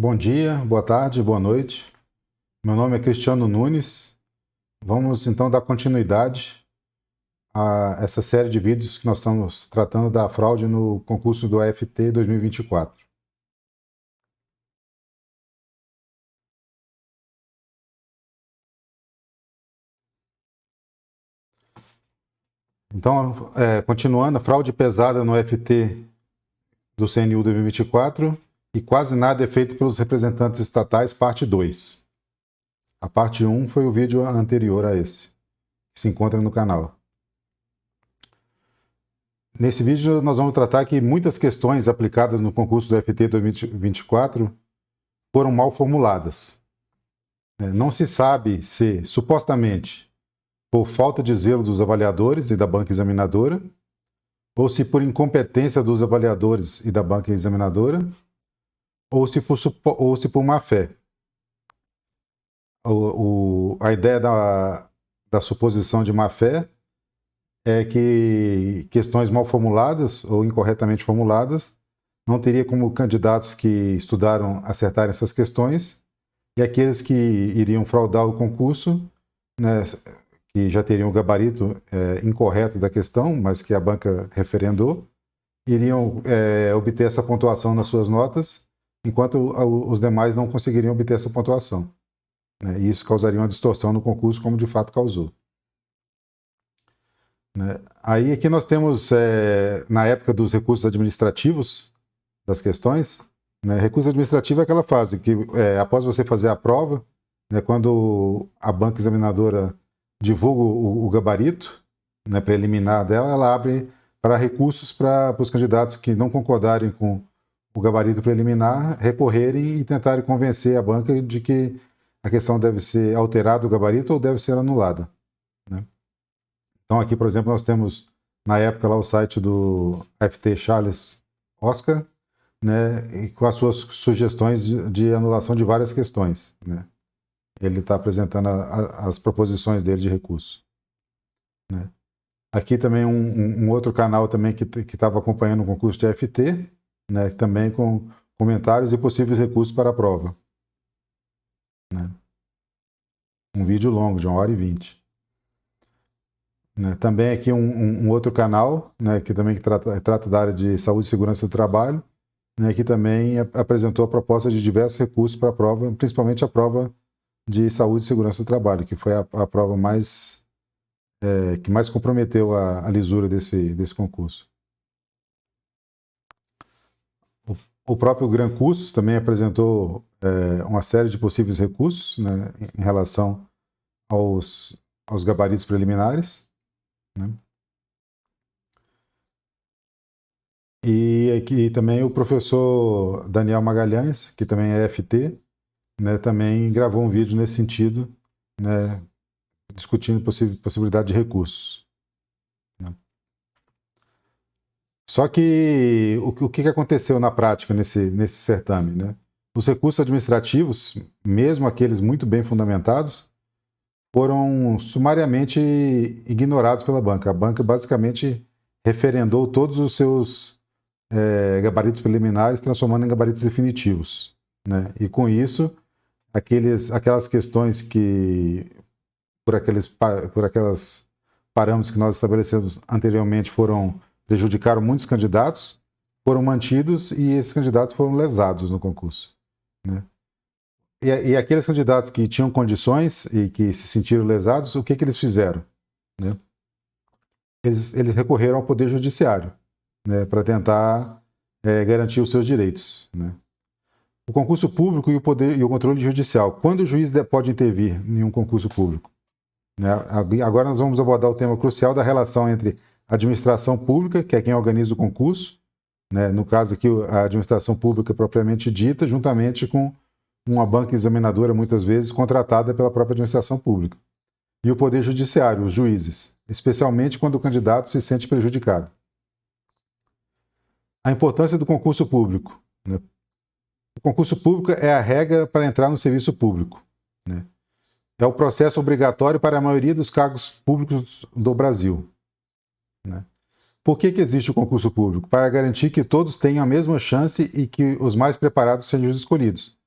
Bom dia, boa tarde, boa noite. Meu nome é Cristiano Nunes. Vamos então dar continuidade a essa série de vídeos que nós estamos tratando da fraude no concurso do AFT 2024. Então, continuando, a fraude pesada no AFT do CNU 2024 e quase nada é feito pelos representantes estatais, parte 2. A parte 1 foi o vídeo anterior a esse, que se encontra no canal. Nesse vídeo nós vamos tratar que muitas questões aplicadas no concurso do FT 2024 foram mal formuladas. Não se sabe se, supostamente, por falta de zelo dos avaliadores e da banca examinadora, ou se por incompetência dos avaliadores e da banca examinadora, ou se por má fé. A ideia da suposição de má fé é que questões mal formuladas ou incorretamente formuladas não teria como candidatos que estudaram acertarem essas questões, e aqueles que iriam fraudar o concurso, né, que já teriam o gabarito incorreto da questão, mas que a banca referendou, iriam obter essa pontuação nas suas notas, enquanto os demais não conseguiriam obter essa pontuação. Né, e isso causaria uma distorção no concurso, como de fato causou. Né? Aí aqui nós temos, na época dos recursos administrativos das questões, né, recurso administrativo é aquela fase que, após você fazer a prova, né, quando a banca examinadora divulga o gabarito, né, preliminar dela, ela abre para recursos para os candidatos que não concordarem com o gabarito preliminar recorrerem e tentarem convencer a banca de que a questão deve ser alterada o gabarito ou deve ser anulada. Né? Então aqui, por exemplo, nós temos na época lá o site do FT Charles Oscar, né, e com as suas sugestões de anulação de várias questões. Né? Ele está apresentando as proposições dele de recurso. Né? Aqui também um outro canal também que estava acompanhando o concurso de FT, né, também com comentários e possíveis recursos para a prova. Né? Um vídeo longo, de 1h20. Né? Também aqui um outro canal, né, que também trata da área de saúde e segurança do trabalho, né, que também apresentou a proposta de diversos recursos para a prova, principalmente a prova de saúde e segurança do trabalho, que foi a prova que mais comprometeu a lisura desse concurso. O próprio Gran Cursos também apresentou uma série de possíveis recursos, né, em relação aos gabaritos preliminares. Né? E aqui também o professor Daniel Magalhães, que também é FT, né, também gravou um vídeo nesse sentido, né, discutindo possibilidade de recursos. Né? Só que o que aconteceu na prática nesse certame? Né? Os recursos administrativos, mesmo aqueles muito bem fundamentados, foram sumariamente ignorados pela banca. A banca basicamente referendou todos os seus gabaritos preliminares, transformando em gabaritos definitivos. Né? E com isso, aquelas questões que, por aquelas parâmetros que nós estabelecemos anteriormente, prejudicaram muitos candidatos, foram mantidos e esses candidatos foram lesados no concurso. Né? E aqueles candidatos que tinham condições e que se sentiram lesados, o que eles fizeram? Né? Eles recorreram ao Poder Judiciário, né, para tentar garantir os seus direitos. Né? O concurso público e o controle judicial. Quando o juiz pode intervir em um concurso público? Né? Agora nós vamos abordar o tema crucial da relação entre a administração pública, que é quem organiza o concurso, né? No caso aqui a administração pública propriamente dita, juntamente com uma banca examinadora, muitas vezes contratada pela própria administração pública. E o Poder Judiciário, os juízes, especialmente quando o candidato se sente prejudicado. A importância do concurso público. Né? O concurso público é a regra para entrar no serviço público. Né? É o processo obrigatório para a maioria dos cargos públicos do Brasil. Né? Por que existe o concurso público? Para garantir que todos tenham a mesma chance e que os mais preparados sejam os escolhidos.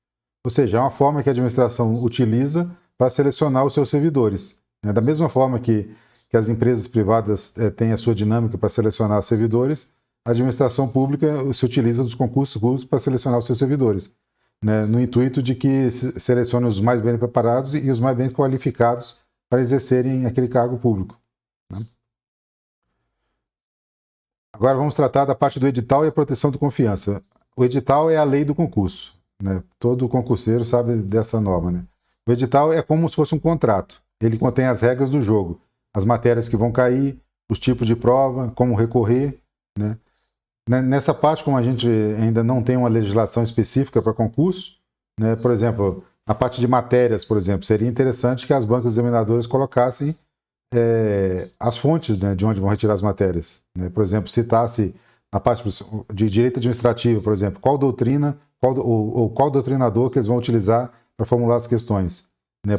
Ou seja, é uma forma que a administração utiliza para selecionar os seus servidores. Da mesma forma que as empresas privadas têm a sua dinâmica para selecionar servidores, a administração pública se utiliza dos concursos públicos para selecionar os seus servidores, no intuito de que selecione os mais bem preparados e os mais bem qualificados para exercerem aquele cargo público. Agora vamos tratar da parte do edital e a proteção de confiança. O edital é a lei do concurso. Todo concurseiro sabe dessa norma. O edital é como se fosse um contrato. Ele contém as regras do jogo, as matérias que vão cair, os tipos de prova, como recorrer. Nessa parte, como a gente ainda não tem uma legislação específica para concurso, por exemplo, a parte de matérias, por exemplo, seria interessante que as bancas examinadoras colocassem as fontes de onde vão retirar as matérias. Por exemplo, citasse a parte de direito administrativo, por exemplo, qual doutrina, qual doutrinador que eles vão utilizar para formular as questões.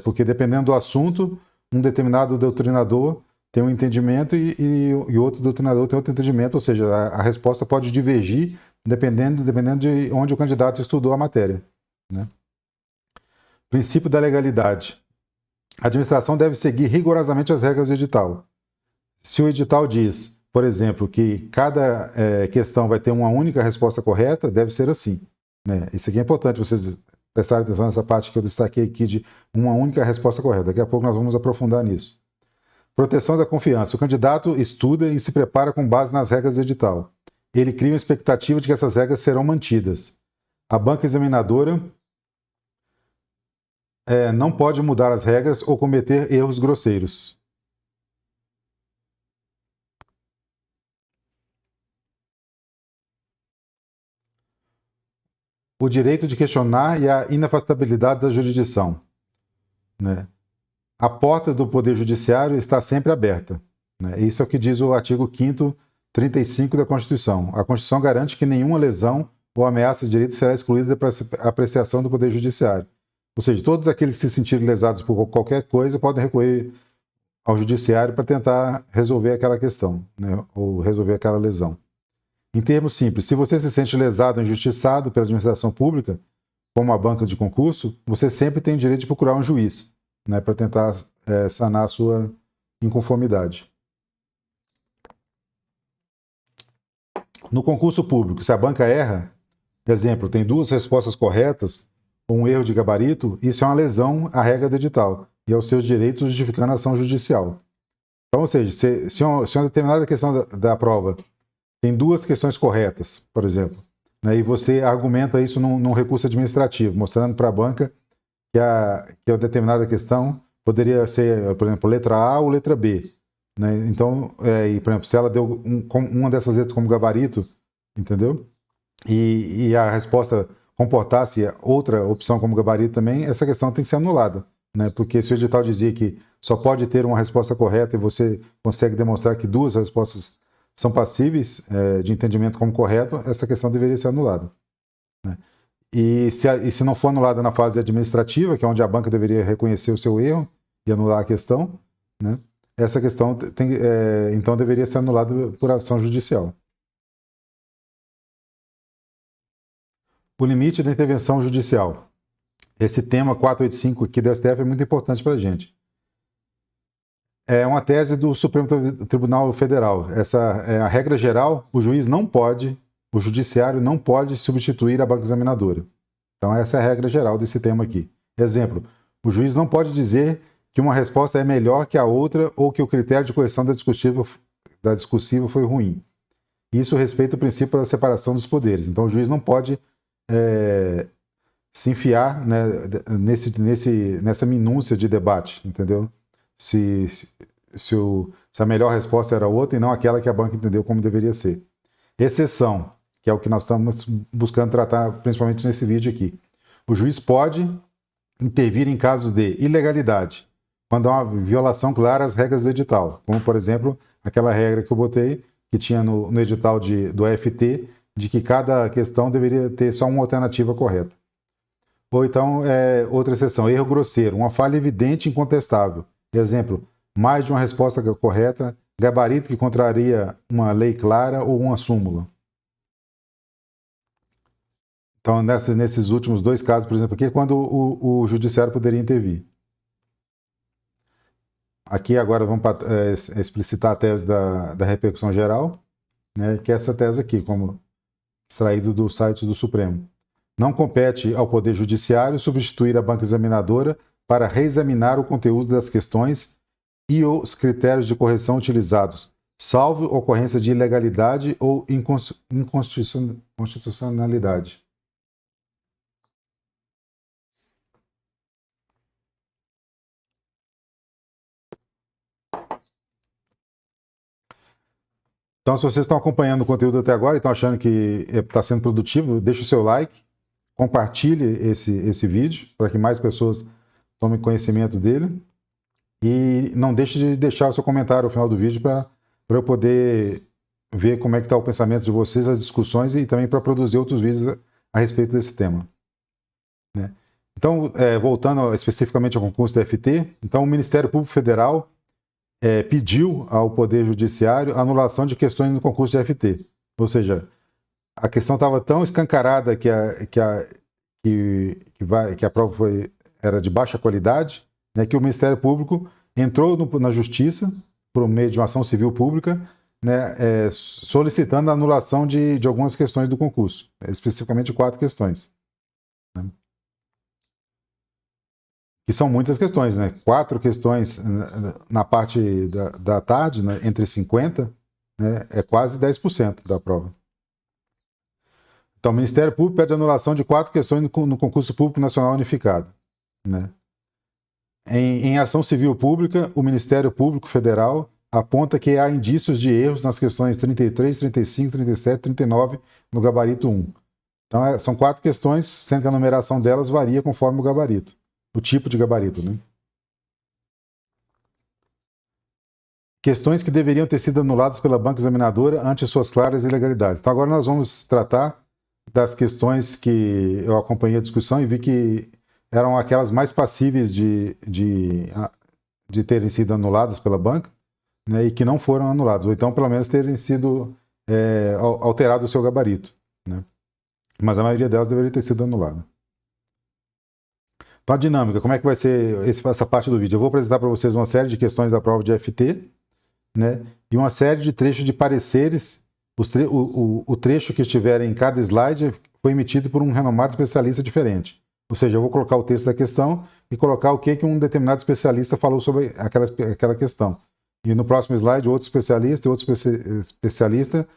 Porque dependendo do assunto, um determinado doutrinador tem um entendimento e outro doutrinador tem outro entendimento, ou seja, a resposta pode divergir dependendo de onde o candidato estudou a matéria. Princípio da legalidade. A administração deve seguir rigorosamente as regras do edital. Se o edital diz, por exemplo, que cada questão vai ter uma única resposta correta, deve ser assim. Isso aqui é importante vocês prestarem atenção nessa parte que eu destaquei aqui de uma única resposta correta. Daqui a pouco nós vamos aprofundar nisso. Proteção da confiança. O candidato estuda e se prepara com base nas regras do edital. Ele cria uma expectativa de que essas regras serão mantidas. A banca examinadora não pode mudar as regras ou cometer erros grosseiros. O direito de questionar e a inafastabilidade da jurisdição. A porta do Poder Judiciário está sempre aberta. Isso é o que diz o artigo 5º, 35 da Constituição. A Constituição garante que nenhuma lesão ou ameaça de direito será excluída para apreciação do Poder Judiciário. Ou seja, todos aqueles que se sentirem lesados por qualquer coisa podem recorrer ao Judiciário para tentar resolver aquela questão, ou resolver aquela lesão. Em termos simples, se você se sente lesado ou injustiçado pela administração pública, como a banca de concurso, você sempre tem o direito de procurar um juiz, para tentar sanar a sua inconformidade. No concurso público, se a banca erra, exemplo, tem 2 respostas corretas, ou um erro de gabarito, isso é uma lesão à regra do edital e aos seus direitos, justificando a ação judicial. Então, ou seja, se uma determinada questão da prova tem 2 questões corretas, por exemplo, e você argumenta isso num recurso administrativo, mostrando para a banca que a determinada questão poderia ser, por exemplo, letra A ou letra B. Então, por exemplo, se ela deu uma dessas letras como gabarito, entendeu? E a resposta comportasse outra opção como gabarito também, essa questão tem que ser anulada. Porque se o edital dizia que só pode ter uma resposta correta e você consegue demonstrar que 2 respostas são passíveis de entendimento como correto, essa questão deveria ser anulada. E se não for anulada na fase administrativa, que é onde a banca deveria reconhecer o seu erro e anular a questão, essa questão então deveria ser anulada por ação judicial. O limite da intervenção judicial. Esse tema 485 aqui do STF é muito importante para a gente. É uma tese do Supremo Tribunal Federal. Essa é a regra geral, o judiciário não pode substituir a banca examinadora. Então essa é a regra geral desse tema aqui. Exemplo, o juiz não pode dizer que uma resposta é melhor que a outra ou que o critério de correção da discursiva foi ruim. Isso respeita o princípio da separação dos poderes. Então o juiz não pode se enfiar nessa minúcia de debate, entendeu? Se a melhor resposta era outra e não aquela que a banca entendeu como deveria ser. Exceção, que é o que nós estamos buscando tratar principalmente nesse vídeo aqui. O juiz pode intervir em casos de ilegalidade, quando há uma violação clara às regras do edital, como, por exemplo, aquela regra que eu botei, que tinha no edital do AFT, de que cada questão deveria ter só uma alternativa correta. Ou então, outra exceção, erro grosseiro, uma falha evidente e incontestável. Exemplo, mais de uma resposta correta, gabarito que contraria uma lei clara ou uma súmula. Então, nesses últimos dois casos, por exemplo, aqui é quando o judiciário poderia intervir. Aqui agora vamos explicitar a tese da repercussão geral, né, que é essa tese aqui, como extraído do site do Supremo. Não compete ao Poder Judiciário substituir a banca examinadora para reexaminar o conteúdo das questões e os critérios de correção utilizados, salvo ocorrência de ilegalidade ou inconstitucionalidade. Então, se vocês estão acompanhando o conteúdo até agora e estão achando que está sendo produtivo, deixe o seu like, compartilhe esse vídeo para que mais pessoas tomem conhecimento dele e não deixe de deixar o seu comentário ao final do vídeo para eu poder ver como é que está o pensamento de vocês, as discussões e também para produzir outros vídeos a respeito desse tema. Né? Então, voltando especificamente ao concurso da FT, então o Ministério Público Federal pediu ao Poder Judiciário a anulação de questões no concurso de FT. Ou seja, a questão estava tão escancarada que a prova era de baixa qualidade, né, que o Ministério Público entrou na Justiça, por meio de uma ação civil pública, né, solicitando a anulação de algumas questões do concurso, especificamente 4 questões. Né? Que são muitas questões, né? 4 questões na parte da tarde, né? Entre 50, né? É quase 10% da prova. Então, o Ministério Público pede anulação de 4 questões no concurso público nacional unificado. Né? Em ação civil pública, o Ministério Público Federal aponta que há indícios de erros nas questões 33, 35, 37, 39 no gabarito 1. Então, são 4 questões, sendo que a numeração delas varia conforme o gabarito. O tipo de gabarito, né? Questões que deveriam ter sido anuladas pela banca examinadora ante suas claras ilegalidades. Então agora nós vamos tratar das questões que eu acompanhei a discussão e vi que eram aquelas mais passíveis de terem sido anuladas pela banca, né, e que não foram anuladas, ou então pelo menos terem sido alterado o seu gabarito. Né? Mas a maioria delas deveria ter sido anulada. Então a dinâmica, como é que vai ser essa parte do vídeo? Eu vou apresentar para vocês uma série de questões da prova de FT, né, e uma série de trechos de pareceres. O trecho que estiver em cada slide foi emitido por um renomado especialista diferente. Ou seja, eu vou colocar o texto da questão e colocar o que um determinado especialista falou sobre aquela questão. E no próximo slide, outro especialista e outro especialista,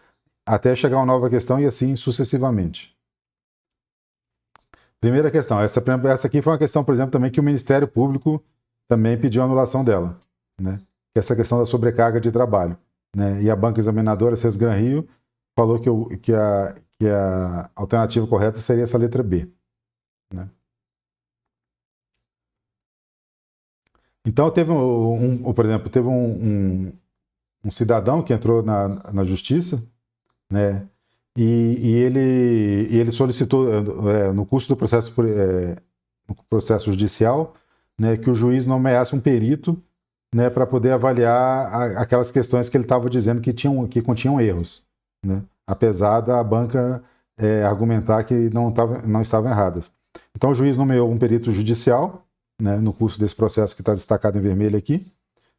até chegar uma nova questão e assim sucessivamente. Primeira questão, essa aqui foi uma questão, por exemplo, também que o Ministério Público também pediu a anulação dela, né? Essa questão da sobrecarga de trabalho, né? E a banca examinadora, CES Gran Rio, falou que a alternativa correta seria essa letra B, né? Então teve por exemplo, teve um cidadão que entrou na justiça, né? E ele solicitou, no curso do processo, no processo judicial, né, que o juiz nomeasse um perito, né, para poder avaliar aquelas questões que ele estava dizendo que continham erros, né, apesar da banca argumentar que não estavam erradas. Então o juiz nomeou um perito judicial, né, no curso desse processo que está destacado em vermelho aqui,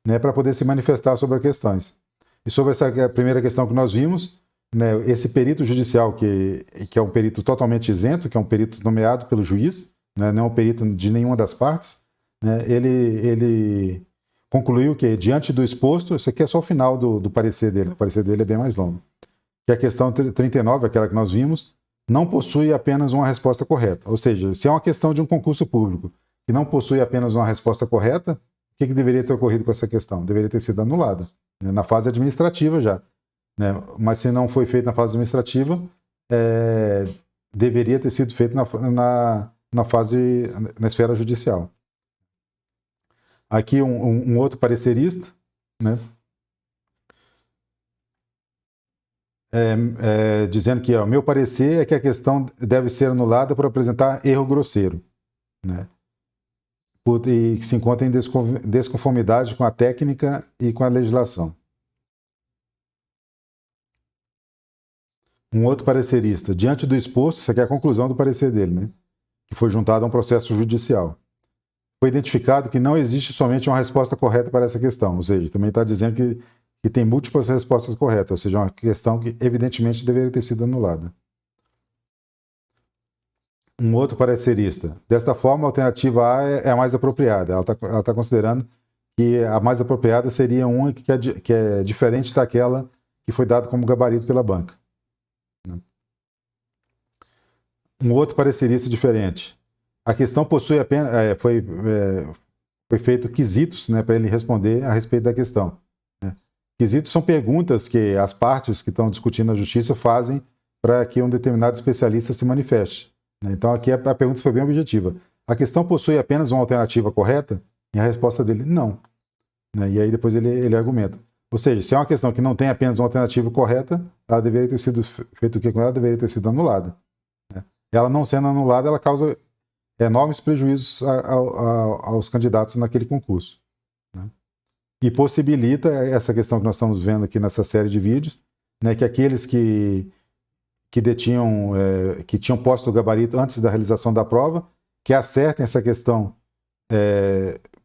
né, para poder se manifestar sobre as questões. E sobre essa primeira questão que nós vimos, né, esse perito judicial, que é um perito totalmente isento, que é um perito nomeado pelo juiz, né, não é um perito de nenhuma das partes, né, ele concluiu que, diante do exposto, isso aqui é só o final do parecer dele, o parecer dele é bem mais longo, que a questão 39, aquela que nós vimos, não possui apenas uma resposta correta. Ou seja, se é uma questão de um concurso público que não possui apenas uma resposta correta, o que deveria ter ocorrido com essa questão? Deveria ter sido anulada, né, na fase administrativa já. Né? Mas se não foi feito na fase administrativa, deveria ter sido feito na esfera judicial. Aqui um outro parecerista, né? Dizendo que meu parecer é que a questão deve ser anulada por apresentar erro grosseiro, né? E que se encontra em desconformidade com a técnica e com a legislação. Um outro parecerista, diante do exposto, isso aqui é a conclusão do parecer dele, né? Que foi juntado a um processo judicial. Foi identificado que não existe somente uma resposta correta para essa questão, ou seja, também está dizendo que tem múltiplas respostas corretas, ou seja, uma questão que evidentemente deveria ter sido anulada. Um outro parecerista, desta forma, a alternativa A é a mais apropriada. Ela tá considerando que a mais apropriada seria uma que é diferente daquela que foi dada como gabarito pela banca. Um outro parecerista diferente. A questão possui apenas. Foi feito quesitos, né, para ele responder a respeito da questão. Né? Quesitos são perguntas que as partes que estão discutindo na justiça fazem para que um determinado especialista se manifeste. Né? Então aqui a pergunta foi bem objetiva. A questão possui apenas uma alternativa correta? E a resposta dele, não. Né? E aí depois ele argumenta. Ou seja, se é uma questão que não tem apenas uma alternativa correta, ela deveria ter sido feito o que com ela? Deveria ter sido anulada. Né? Ela não sendo anulada, ela causa enormes prejuízos aos candidatos naquele concurso. Né? E possibilita essa questão que nós estamos vendo aqui nessa série de vídeos, né, que aqueles que detinham, que tinham posto o gabarito antes da realização da prova, que acertem essa questão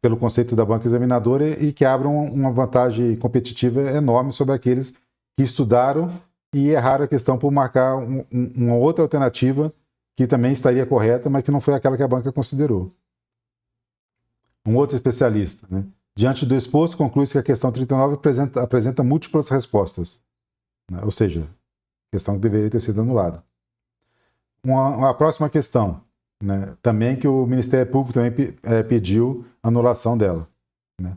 pelo conceito da banca examinadora e que abram uma vantagem competitiva enorme sobre aqueles que estudaram e erraram a questão por marcar uma outra alternativa que também estaria correta, mas que não foi aquela que a banca considerou. Um outro especialista, né? Diante do exposto, conclui-se que a questão 39 apresenta múltiplas respostas, né? Ou seja, questão que deveria ter sido anulada. A próxima questão, né? Também que o Ministério Público também pediu anulação dela. Né?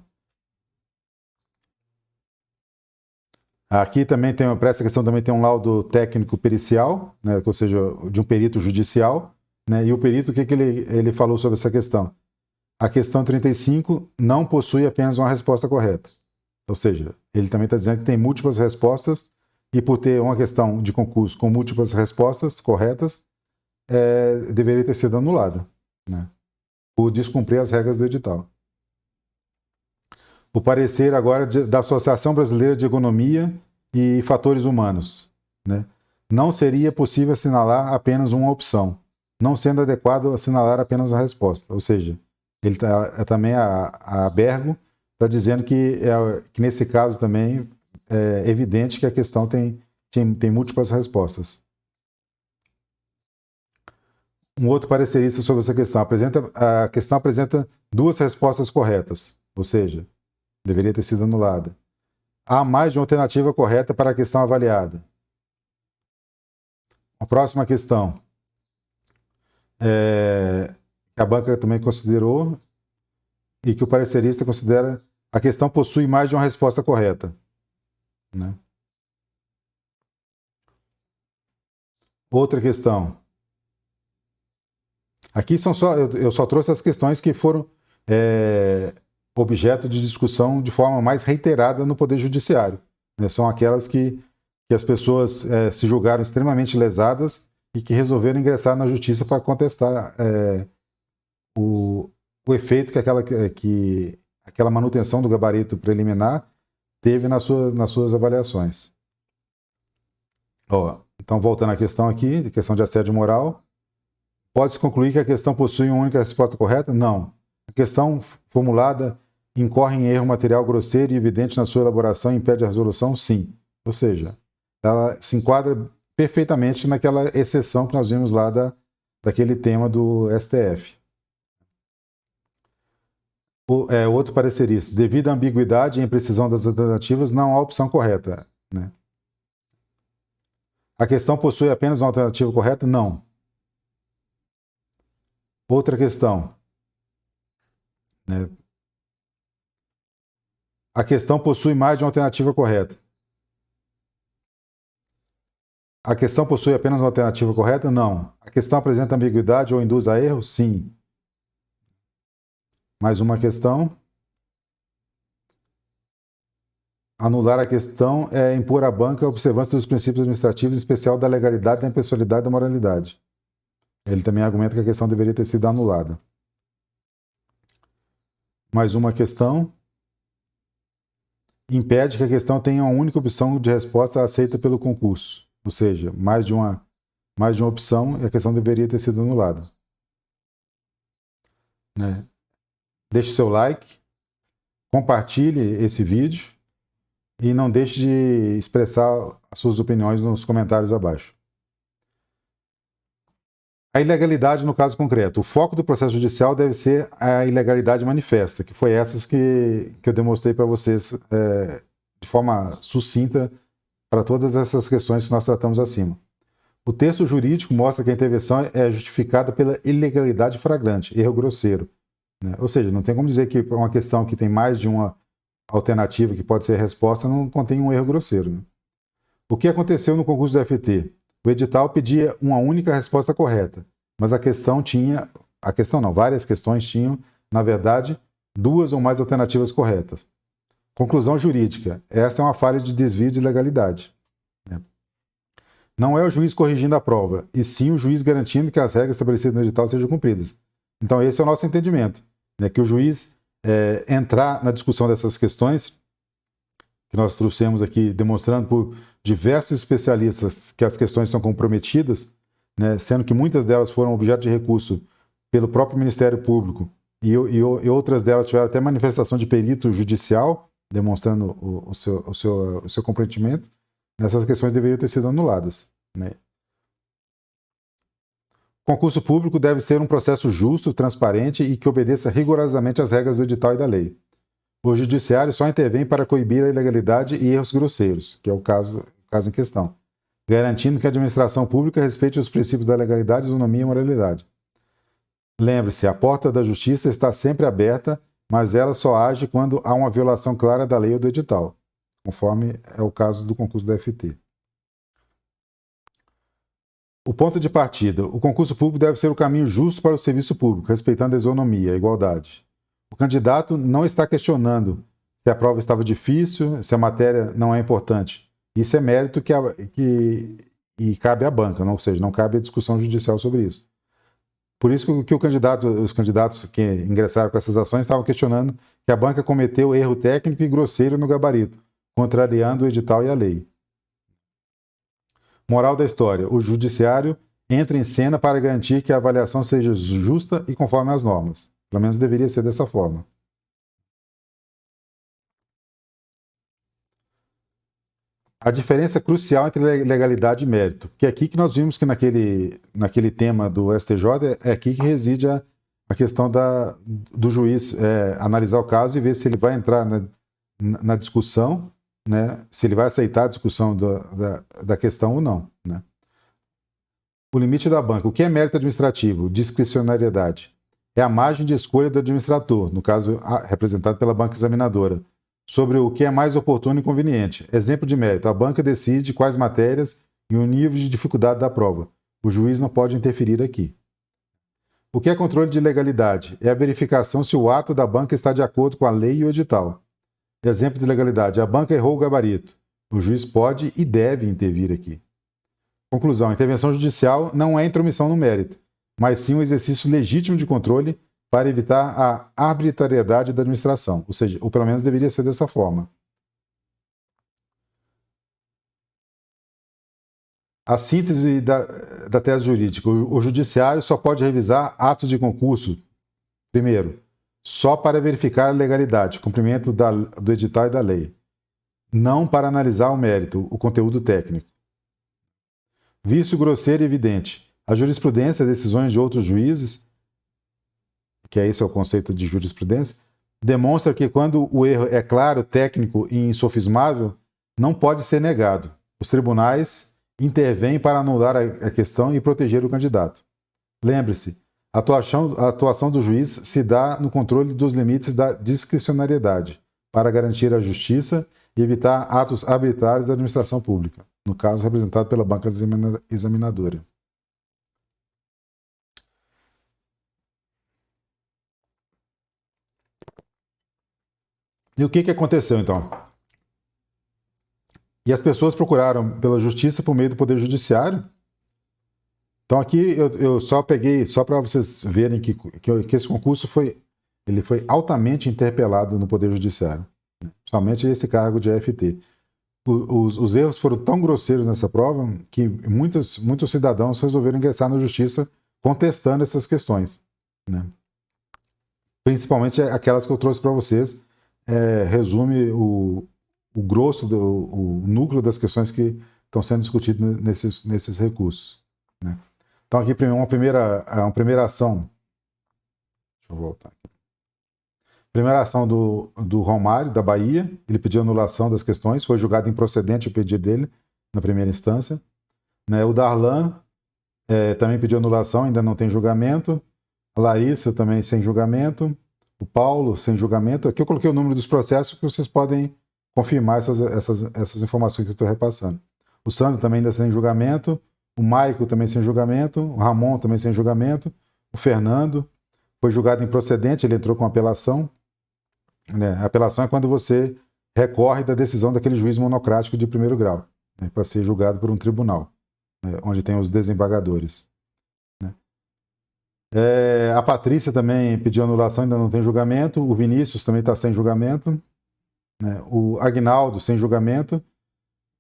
Aqui também para essa questão também tem um laudo técnico pericial, né? Ou seja, de um perito judicial, né? E o perito, o que ele falou sobre essa questão? A questão 35 não possui apenas uma resposta correta. Ou seja, ele também está dizendo que tem múltiplas respostas e por ter uma questão de concurso com múltiplas respostas corretas, deveria ter sido anulada, né? Por descumprir as regras do edital. O parecer agora da Associação Brasileira de Economia e Fatores Humanos. Né? Não seria possível assinalar apenas uma opção, não sendo adequado assinalar apenas a resposta. Ou seja, ele também a Bergo está dizendo que nesse caso também é evidente que a questão tem múltiplas respostas. Um outro parecerista sobre essa questão. A questão apresenta duas respostas corretas, ou seja, deveria ter sido anulada. Há mais de uma alternativa correta para a questão avaliada. A próxima questão. A banca também considerou e que o parecerista considera a questão possui mais de uma resposta correta. Né? Outra questão. Aqui eu só trouxe as questões que foram objeto de discussão de forma mais reiterada no Poder Judiciário. Né? São aquelas que as pessoas se julgaram extremamente lesadas e que resolveram ingressar na Justiça para contestar o efeito que aquela manutenção do gabarito preliminar teve nas suas avaliações. Então, voltando à questão aqui, questão de assédio moral, pode-se concluir que a questão possui uma única resposta correta? Não. A questão formulada incorre em erro material grosseiro e evidente na sua elaboração e impede a resolução? Sim. Ou seja, ela se enquadra perfeitamente naquela exceção que nós vimos lá daquele tema do STF. Outro parecerista. Devido à ambiguidade e imprecisão das alternativas, não há opção correta. Né? A questão possui apenas uma alternativa correta? Não. Outra questão. Né? A questão possui mais de uma alternativa correta. A questão possui apenas uma alternativa correta? Não. A questão apresenta ambiguidade ou induz a erro? Sim. Mais uma questão. Anular a questão é impor à banca a observância dos princípios administrativos, em especial da legalidade, da impessoalidade e da moralidade. Ele também argumenta que a questão deveria ter sido anulada. Mais uma questão. Impede que a questão tenha uma única opção de resposta aceita pelo concurso. ou seja, mais de uma opção e a questão deveria ter sido anulada. Né? Deixe seu like, compartilhe esse vídeo e não deixe de expressar as suas opiniões nos comentários abaixo. A ilegalidade no caso concreto. O foco do processo judicial deve ser a ilegalidade manifesta, que foi essas que eu demonstrei para vocês de forma sucinta para todas essas questões que nós tratamos acima. O texto jurídico mostra que a intervenção é justificada pela ilegalidade flagrante, erro grosseiro. Né? Ou seja, não tem como dizer que uma questão que tem mais de uma alternativa que pode ser resposta não contém um erro grosseiro. Né? O que aconteceu no concurso do FT? O edital pedia uma única resposta correta, mas várias questões tinham, na verdade, duas ou mais alternativas corretas. Conclusão jurídica. Esta é uma falha de desvio de legalidade. Não é o juiz corrigindo a prova, e sim o juiz garantindo que as regras estabelecidas no edital sejam cumpridas. Então esse é o nosso entendimento, né? Que o juiz entrar na discussão dessas questões, que nós trouxemos aqui, demonstrando por diversos especialistas que as questões estão comprometidas, né, sendo que muitas delas foram objeto de recurso pelo próprio Ministério Público e outras delas tiveram até manifestação de perito judicial, demonstrando o seu comprometimento, essas questões deveriam ter sido anuladas. Né? Concurso público deve ser um processo justo, transparente e que obedeça rigorosamente às regras do edital e da lei. O judiciário só intervém para coibir a ilegalidade e erros grosseiros, que é o caso em questão, garantindo que a administração pública respeite os princípios da legalidade, isonomia e moralidade. Lembre-se, a porta da justiça está sempre aberta, mas ela só age quando há uma violação clara da lei ou do edital, conforme é o caso do concurso do FT. O ponto de partida. O concurso público deve ser o caminho justo para o serviço público, respeitando a isonomia, a igualdade. O candidato não está questionando se a prova estava difícil, se a matéria não é importante. Isso é mérito que cabe à banca, ou seja, não cabe a discussão judicial sobre isso. Por isso que os candidatos que ingressaram com essas ações estavam questionando que a banca cometeu erro técnico e grosseiro no gabarito, contrariando o edital e a lei. Moral da história. O judiciário entra em cena para garantir que a avaliação seja justa e conforme às normas. Pelo menos deveria ser dessa forma. A diferença crucial entre legalidade e mérito. Que é aqui que nós vimos que naquele tema do STJ é aqui que reside a questão do juiz analisar o caso e ver se ele vai entrar na discussão, né, se ele vai aceitar a discussão da questão ou não. Né? O limite da banca. O que é mérito administrativo? Discricionariedade. É a margem de escolha do administrador, no caso representado pela banca examinadora, sobre o que é mais oportuno e conveniente. Exemplo de mérito. A banca decide quais matérias e o nível de dificuldade da prova. O juiz não pode interferir aqui. O que é controle de legalidade? É a verificação se o ato da banca está de acordo com a lei e o edital. Exemplo de legalidade. A banca errou o gabarito. O juiz pode e deve intervir aqui. Conclusão. A intervenção judicial não é intromissão no mérito, mas sim um exercício legítimo de controle para evitar a arbitrariedade da administração. Ou seja, ou pelo menos deveria ser dessa forma. A síntese da tese jurídica. O judiciário só pode revisar atos de concurso, primeiro, só para verificar a legalidade, cumprimento do edital e da lei. Não para analisar o mérito, o conteúdo técnico. Vício grosseiro e evidente. A jurisprudência, decisões de outros juízes, que esse é o conceito de jurisprudência, demonstra que quando o erro é claro, técnico e insofismável, não pode ser negado. Os tribunais intervêm para anular a questão e proteger o candidato. Lembre-se, a atuação do juiz se dá no controle dos limites da discricionariedade, para garantir a justiça e evitar atos arbitrários da administração pública, no caso representado pela banca examinadora. E o que aconteceu, então? E as pessoas procuraram pela justiça por meio do Poder Judiciário. Então aqui eu só peguei, só para vocês verem que esse concurso foi altamente interpelado no Poder Judiciário. Somente esse cargo de AFT. os erros foram tão grosseiros nessa prova que muitos cidadãos resolveram ingressar na justiça contestando essas questões, né? Principalmente aquelas que eu trouxe para vocês, resume o grosso, o núcleo das questões que estão sendo discutidas nesses recursos, né? Então aqui uma primeira ação, deixa eu voltar aqui. Primeira ação do Romário, da Bahia, ele pediu anulação das questões, foi julgado improcedente o pedido dele na primeira instância, né? O Darlan também pediu anulação, ainda não tem julgamento. A Larissa também sem julgamento. O Paulo sem julgamento. Aqui eu coloquei o número dos processos que vocês podem confirmar essas informações que eu estou repassando. O Sandro também ainda sem julgamento. O Maico também sem julgamento. O Ramon também sem julgamento. O Fernando foi julgado improcedente, ele entrou com apelação, né? A apelação é quando você recorre da decisão daquele juiz monocrático de primeiro grau, né, para ser julgado por um tribunal, né, onde tem os desembargadores, né. A Patrícia também pediu anulação, ainda não tem julgamento. O Vinícius também está sem julgamento, né. O Agnaldo sem julgamento.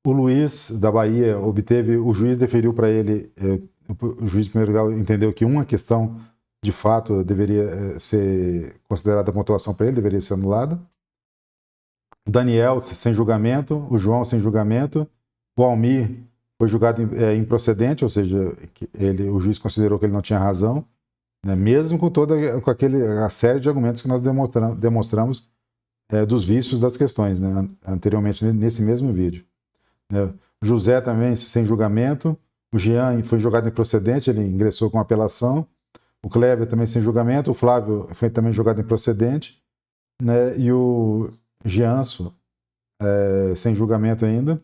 O Luiz, da Bahia, o juiz deferiu para ele, o juiz de primeiro grau entendeu que uma questão de fato deveria ser considerada pontuação para ele, deveria ser anulada. O Daniel sem julgamento, o João sem julgamento, o Almir foi julgado improcedente, ou seja, o juiz considerou que ele não tinha razão, né, mesmo com a série de argumentos que nós demonstramos dos vícios das questões, né, anteriormente nesse mesmo vídeo, né. O José também sem julgamento, o Jean foi julgado improcedente, ele ingressou com apelação. O Kleber também sem julgamento, o Flávio foi também julgado improcedente, né, e o Gianso sem julgamento ainda.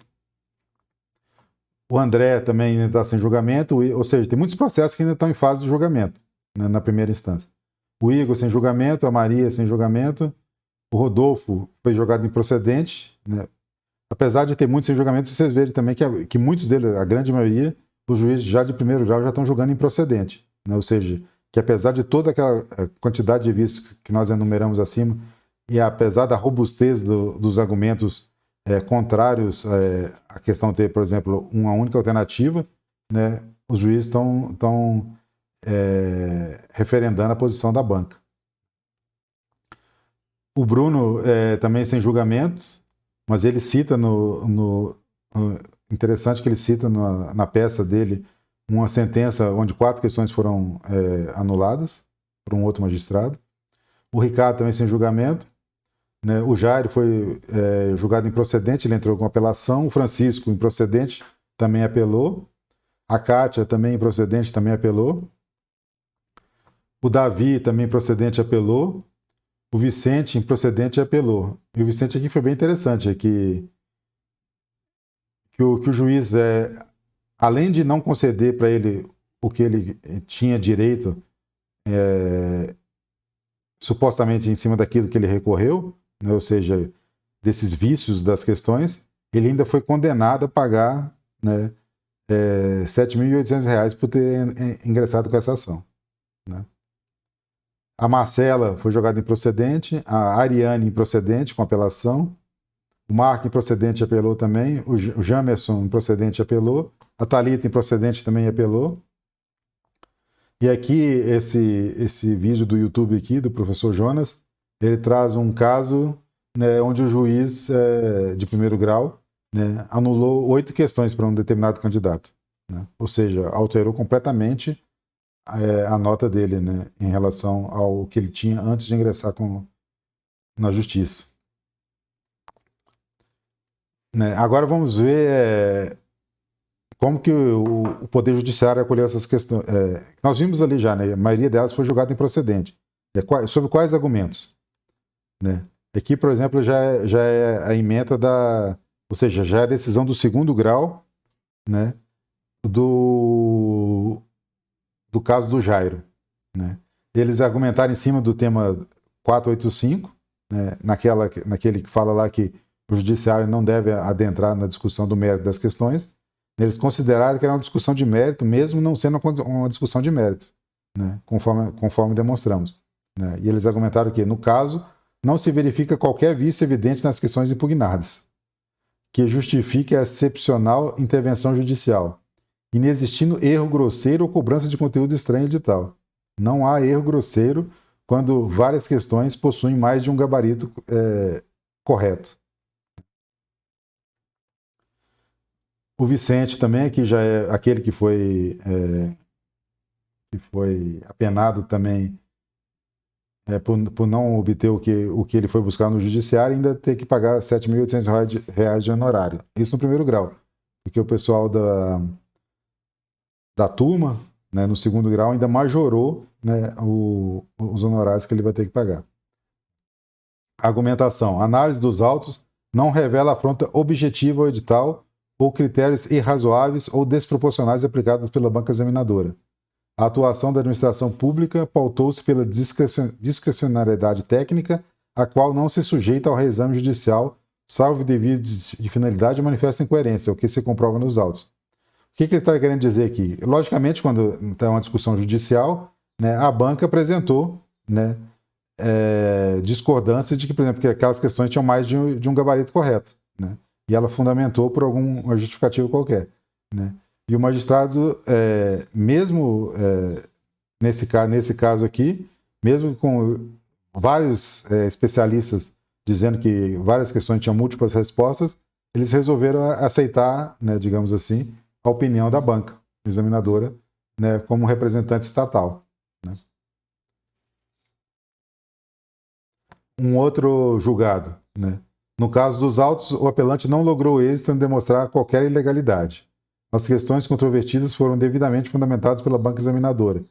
O André também ainda está sem julgamento, ou seja, tem muitos processos que ainda estão em fase de julgamento, né, na primeira instância. O Igor sem julgamento, a Maria sem julgamento, o Rodolfo foi julgado improcedente, né. Apesar de ter muitos sem julgamento, vocês verem também que muitos deles, a grande maioria, os juízes já de primeiro grau já estão julgando improcedente, né, ou seja, que apesar de toda aquela quantidade de vícios que nós enumeramos acima, e apesar da robustez dos argumentos contrários à questão de ter, por exemplo, uma única alternativa, né, os juízes estão referendando a posição da banca. O Bruno também sem julgamento, mas ele cita interessante que ele cita na peça dele uma sentença onde 4 questões foram anuladas por um outro magistrado. O Ricardo também sem julgamento, né? O Jairo foi julgado improcedente, ele entrou com apelação. O Francisco, improcedente, também apelou. A Kátia, também improcedente, também apelou. O Davi, também improcedente, apelou. O Vicente, improcedente, apelou. E o Vicente aqui foi bem interessante, que o juiz além de não conceder para ele o que ele tinha direito, supostamente em cima daquilo que ele recorreu, né, ou seja, desses vícios das questões, ele ainda foi condenado a pagar, né, R$ 7.800 por ter ingressado com essa ação, né. A Marcela foi julgada improcedente, a Ariane improcedente com apelação, o Marco improcedente apelou também, o Jamerson improcedente apelou, a Thalita improcedente também apelou. E aqui, esse vídeo do YouTube aqui, do professor Jonas, ele traz um caso, né, onde o juiz de primeiro grau, né, anulou 8 questões para um determinado candidato, né, ou seja, alterou completamente a nota dele, né, em relação ao que ele tinha antes de ingressar na justiça. Né, agora vamos ver como que o Poder Judiciário acolheu essas questões. Nós vimos ali já, né, a maioria delas foi julgada improcedente. Sobre quais argumentos? Né? Aqui, por exemplo, já é a ementa ou seja, já é a decisão do segundo grau, né, do caso do Jairo, né? Eles argumentaram em cima do tema 485, né, naquele que fala lá que o judiciário não deve adentrar na discussão do mérito das questões. Eles consideraram que era uma discussão de mérito, mesmo não sendo uma discussão de mérito, né, conforme demonstramos, né? E eles argumentaram que, no caso, não se verifica qualquer vício evidente nas questões impugnadas. que justifique a excepcional intervenção judicial, inexistindo erro grosseiro ou cobrança de conteúdo estranho edital. Não há erro grosseiro quando várias questões possuem mais de um gabarito correto. O Vicente também, que já é aquele que foi apenado também por não obter o que ele foi buscar no judiciário, ainda ter que pagar R$ 7.800 de honorário. Isso no primeiro grau, porque o pessoal da turma, né, no segundo grau, ainda majorou, né, os honorários que ele vai ter que pagar. Argumentação. Análise dos autos não revela afronta objetiva ao edital ou critérios irrazoáveis ou desproporcionais aplicados pela banca examinadora. A atuação da administração pública pautou-se pela discricionariedade técnica, a qual não se sujeita ao reexame judicial, salvo devido de finalidade e manifesta incoerência, o que se comprova nos autos. O que ele está querendo dizer aqui? Logicamente, quando está uma discussão judicial, né, a banca apresentou, né, discordância de que, por exemplo, que aquelas questões tinham mais de um gabarito correto, né, e ela fundamentou por alguma justificativa qualquer, né. E o magistrado, mesmo nesse caso aqui, mesmo com vários especialistas dizendo que várias questões tinham múltiplas respostas, eles resolveram aceitar, né, digamos assim, a opinião da banca examinadora, né, como representante estatal. Né. Um outro julgado. Né. No caso dos autos, o apelante não logrou êxito em demonstrar qualquer ilegalidade. As questões controvertidas foram devidamente fundamentadas pela banca examinadora,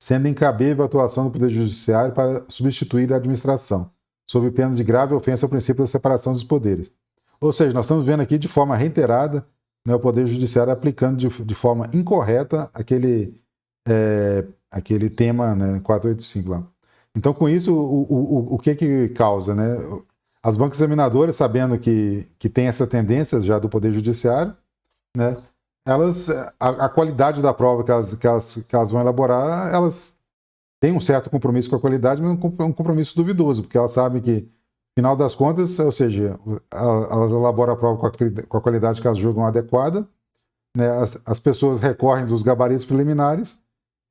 sendo incabível a atuação do Poder Judiciário para substituir a administração, sob pena de grave ofensa ao princípio da separação dos poderes. Ou seja, nós estamos vendo aqui de forma reiterada, né, o Poder Judiciário aplicando de forma incorreta aquele tema, né, 485 lá. Então, com isso, o que causa? Né? As bancas examinadoras, sabendo que tem essa tendência já do Poder Judiciário, né, a qualidade da prova que elas vão elaborar, elas têm um certo compromisso com a qualidade, mas um compromisso duvidoso, porque elas sabem que, no final das contas, ou seja, elas elaboram a prova com a qualidade que elas julgam adequada, né, as pessoas recorrem dos gabaritos preliminares,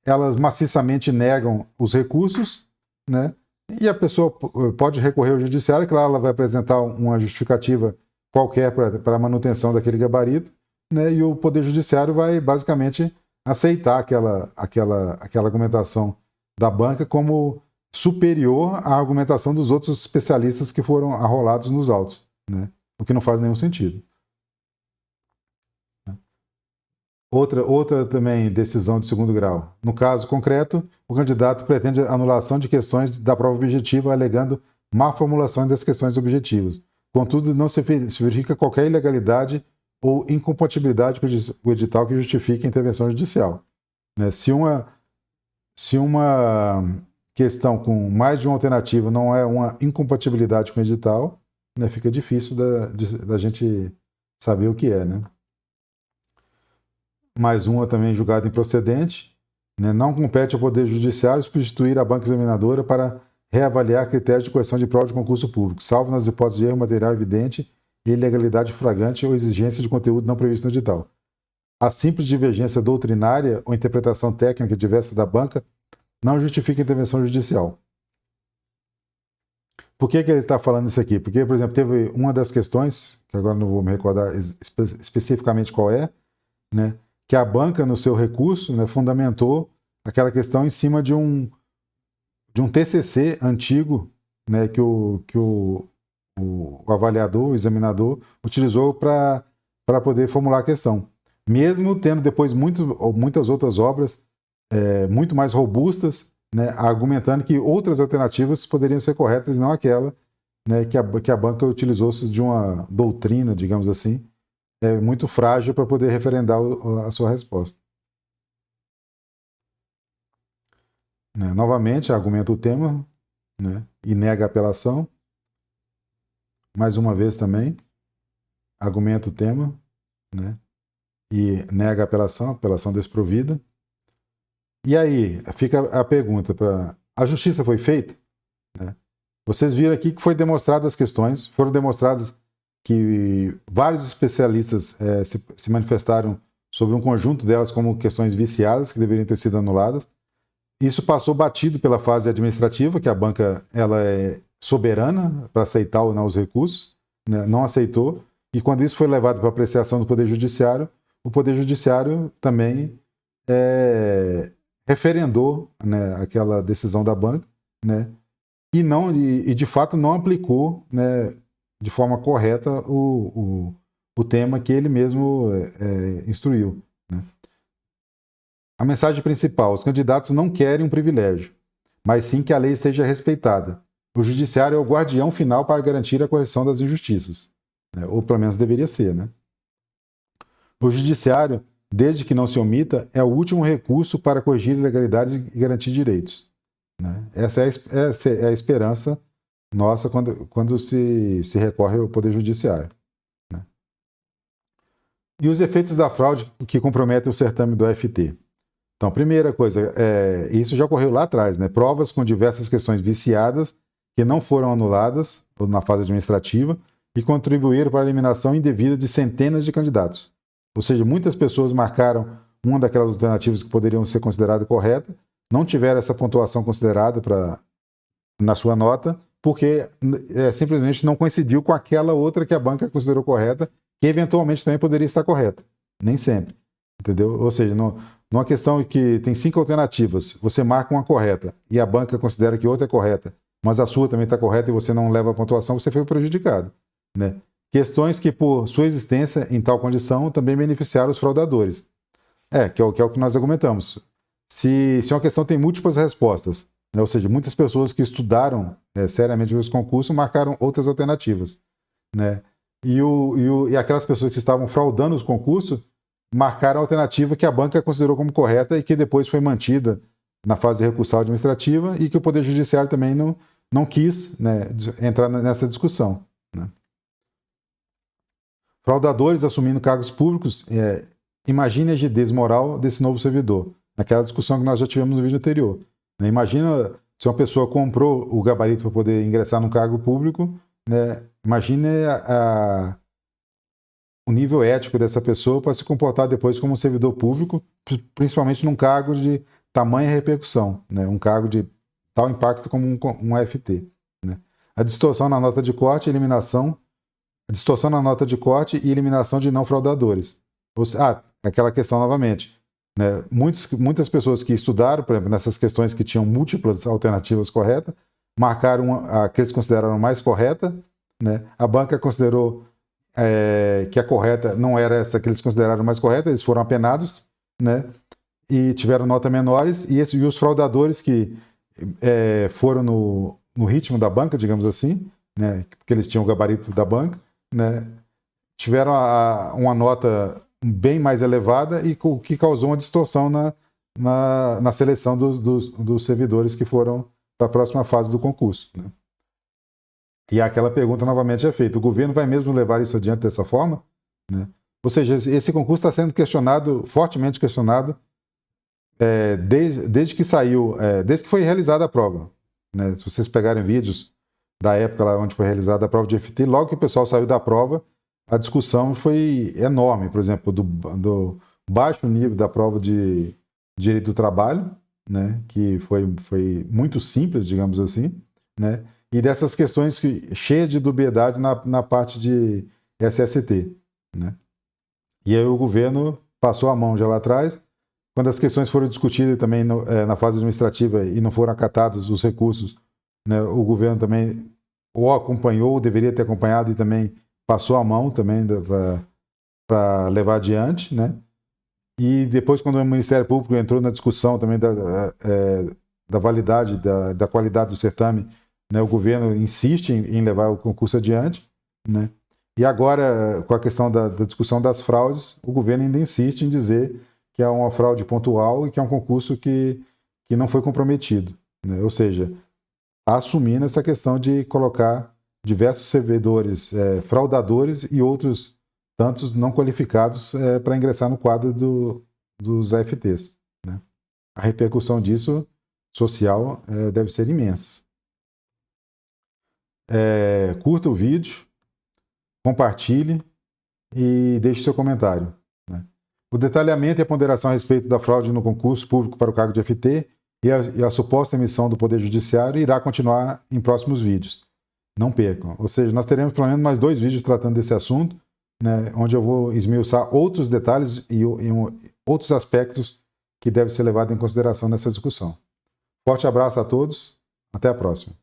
elas maciçamente negam os recursos, né, e a pessoa pode recorrer ao judiciário, claro, ela vai apresentar uma justificativa qualquer para a manutenção daquele gabarito, né, e o Poder Judiciário vai basicamente aceitar aquela argumentação da banca como superior à argumentação dos outros especialistas que foram arrolados nos autos, né, o que não faz nenhum sentido. Outra também decisão de segundo grau. No caso concreto, o candidato pretende anulação de questões da prova objetiva alegando má formulação das questões objetivas. Contudo, não se verifica qualquer ilegalidade ou incompatibilidade com o edital que justifique a intervenção judicial. Né? Se uma questão com mais de uma alternativa não é uma incompatibilidade com o edital, né, fica difícil da gente saber o que é. Né? Mais uma também julgada improcedente. Né? Não compete ao Poder Judiciário substituir a banca examinadora para reavaliar critérios de correção de prova de concurso público, salvo nas hipóteses de erro material evidente, ilegalidade flagrante ou exigência de conteúdo não previsto no edital. A simples divergência doutrinária ou interpretação técnica diversa da banca não justifica a intervenção judicial. Por que ele está falando isso aqui? Porque, por exemplo, teve uma das questões, que agora não vou me recordar especificamente qual é, né, que a banca, no seu recurso, né, fundamentou aquela questão em cima de um TCC antigo, né, que o avaliador, o examinador, utilizou para poder formular a questão. Mesmo tendo depois muitas outras obras muito mais robustas, né, argumentando que outras alternativas poderiam ser corretas e não aquela, né, que a banca utilizou-se de uma doutrina, digamos assim, muito frágil para poder referendar a sua resposta. Né, novamente, argumenta o tema, né, e nega a apelação. Mais uma vez também, argumenta o tema, né, e nega a apelação desprovida. E aí, fica a pergunta para... A justiça foi feita? Né? Vocês viram aqui que foi demonstradas as questões, foram demonstradas que vários especialistas se manifestaram sobre um conjunto delas como questões viciadas que deveriam ter sido anuladas. Isso passou batido pela fase administrativa, que a banca ela é soberana para aceitar ou não os recursos, né? Não aceitou, e quando isso foi levado para apreciação do Poder Judiciário, o Poder Judiciário também referendou, né, aquela decisão da banca, né, e de fato não aplicou, né, de forma correta o tema que ele mesmo instruiu. Né. A mensagem principal: os candidatos não querem um privilégio, mas sim que a lei esteja respeitada. O judiciário é o guardião final para garantir a correção das injustiças, né, ou pelo menos deveria ser, né? O judiciário, desde que não se omita, é o último recurso para corrigir ilegalidades e garantir direitos. Né? Essa é a esperança nossa quando se recorre ao Poder Judiciário. Né? E os efeitos da fraude que comprometem o certame do AFT? Então, primeira coisa, isso já ocorreu lá atrás, né? Provas com diversas questões viciadas que não foram anuladas na fase administrativa e contribuíram para a eliminação indevida de centenas de candidatos. Ou seja, muitas pessoas marcaram uma daquelas alternativas que poderiam ser consideradas corretas, não tiveram essa pontuação considerada na sua nota, porque simplesmente não coincidiu com aquela outra que a banca considerou correta, que eventualmente também poderia estar correta. Nem sempre. Entendeu? Ou seja, numa questão que tem 5 alternativas, você marca uma correta e a banca considera que outra é correta, mas a sua também está correta e você não leva a pontuação, você foi prejudicado. Né? Questões que, por sua existência em tal condição, também beneficiaram os fraudadores. Que é o que nós argumentamos. Se uma questão tem múltiplas respostas, né? Ou seja, muitas pessoas que estudaram seriamente os concursos marcaram outras alternativas. Né? E aquelas pessoas que estavam fraudando os concursos marcaram a alternativa que a banca considerou como correta e que depois foi mantida na fase recursal administrativa e que o Poder Judiciário também não quis, né, entrar nessa discussão. Né? Fraudadores assumindo cargos públicos, imagine a rigidez moral desse novo servidor, naquela discussão que nós já tivemos no vídeo anterior. Né? Imagina se uma pessoa comprou o gabarito para poder ingressar num cargo público, né? Imagine o nível ético dessa pessoa para se comportar depois como um servidor público, principalmente num cargo de tamanha repercussão, né? Um cargo de tal impacto como um AFT. Né? A distorção na nota de corte e eliminação de não fraudadores. Aquela questão novamente. Né? Muitas pessoas que estudaram, por exemplo, nessas questões que tinham múltiplas alternativas corretas, marcaram a que eles consideraram mais correta, né? A banca considerou que a correta não era essa que eles consideraram mais correta, eles foram apenados, né? E tiveram nota menores, e os fraudadores que foram no ritmo da banca, digamos assim, né? Porque eles tinham o gabarito da banca, né? Tiveram uma nota bem mais elevada e o que causou uma distorção na seleção dos servidores que foram para a próxima fase do concurso. Né? E aquela pergunta novamente é feita: o governo vai mesmo levar isso adiante dessa forma? Né? Ou seja, esse concurso está sendo questionado, fortemente questionado, desde que saiu, desde que foi realizada a prova. Né? Se vocês pegarem vídeos da época lá onde foi realizada a prova de FT, logo que o pessoal saiu da prova, a discussão foi enorme. Por exemplo, do baixo nível da prova de direito do trabalho, né? Que foi muito simples, digamos assim, né? E dessas questões cheias de dubiedade na parte de SST. Né? E aí o governo passou a mão já lá atrás. Quando as questões foram discutidas também na fase administrativa e não foram acatados os recursos, né, o governo também ou acompanhou, ou deveria ter acompanhado, e também passou a mão também para levar adiante. Né? E depois, quando o Ministério Público entrou na discussão também da validade, da qualidade do certame, né, o governo insiste em levar o concurso adiante. Né? E agora, com a questão da discussão das fraudes, o governo ainda insiste em dizer que é uma fraude pontual e que é um concurso que não foi comprometido. Né? Ou seja, está assumindo essa questão de colocar diversos servidores fraudadores e outros tantos não qualificados para ingressar no quadro dos AFTs. Né? A repercussão disso social deve ser imensa. Curta o vídeo, compartilhe e deixe seu comentário, né? O detalhamento e a ponderação a respeito da fraude no concurso público para o cargo de FT e a suposta emissão do Poder Judiciário irá continuar em próximos vídeos. Não percam. Ou seja, nós teremos pelo menos mais 2 vídeos tratando desse assunto, né, onde eu vou esmiuçar outros detalhes e outros aspectos que devem ser levados em consideração nessa discussão. Forte abraço a todos. Até a próxima.